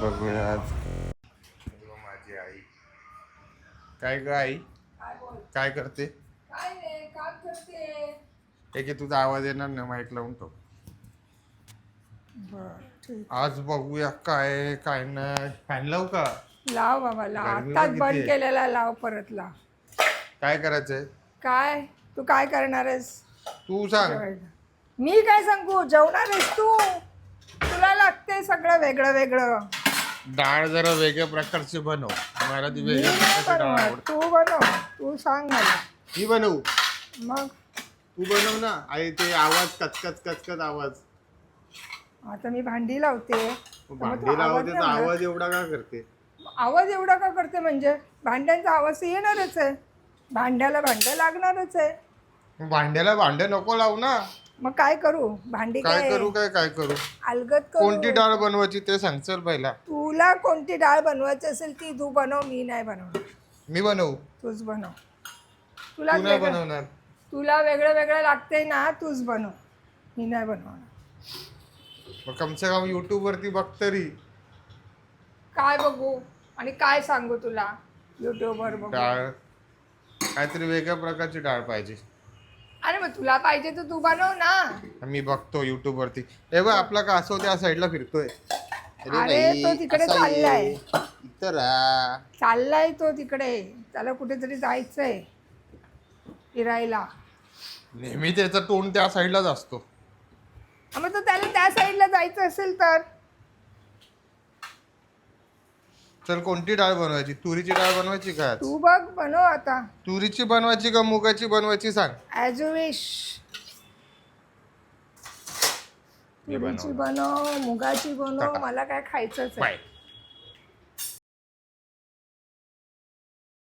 बघूया आज माझी आई. काय ग आई, काय करते? काय नाही, काम करते. एक तुझा आवाज येणार ना, माईक लावून ठेव. आज बघूया काय काय नाही. फॅन लावू का? लाव बाबा लाव, गरमी आताच बघ बंद किती आहे. केलेला लाव, परत लाव. काय करायचंय काय तू काय करणार आहेस? तू सांग. जेवायला. मी काय सांगू, जेवणार आहेस तू? तुला लागते सगळं वेगळं वेगळं. डाळ जरा वेगळ्या प्रकारची बनव. मला ती मी वेगळ्या नाही प्रकारची डाळ बनवत, आवडते. तू बनव. तू सांग मला. ही बनवू? मग तू बनव ना आई. ते आवाज कचकच कचकच आवाज. आता मी भांडी लावते. तर मग तू भांडी लावते तर लावणार. आवाज एवढा का करते? आवाज एवढा का करते म्हणजे? भांड्यांचा आवाज तर येणारच आहे. भांड्याला भांडं लागणारच आहे. भांड्याला भांडे नको लावू ना. मग काय करू? भांडी काय करू काय करू? अलगद करू? कोणती डाळ बनवायची ते सांग चल पहिला. तुला कोणती डाळ बनवायची असेल ती तू बनव, मी नाही बनवणार. मी बनवू? तूच बनव. तू नाही बनवणार? तुला वेगळं वेगळं लागतंय ना, तूच बनव. मी नाही बनवणार. मग कमसे कम युट्यूब वरती बघ तरी. काय बघू आणि काय सांगू तुला? युट्यूबवर बघू. डाळ काहीतरी वेगळ्या प्रकारची डाळ पाहिजे. अरे मग तुला पाहिजे तर तू बनव ना. मी बघतो युट्यूब वरती. ए बघ आपला कासव त्या साईडला फिरतोय. अरे तो तिकडे असा ये. चाललाय. इथं राहा. चाललाय तो तिकडे. त्याला कुठेतरी जायचंय फिरायला. नेहमी त्याचा तोंड त्या साईडलाच असतो. मग तो त्याला त्या साईडला जायचं असेल तर चल कोणती डाळ बनवायची? तुरीची डाळ बनवायची का आज? तू बघ, बनव आता. तुरीची बनवायची का मुगाची बनवायची सांग. As you wish. तुरीची बनव, मुगाची बनव, मला काय खायचंच आहे. बाय.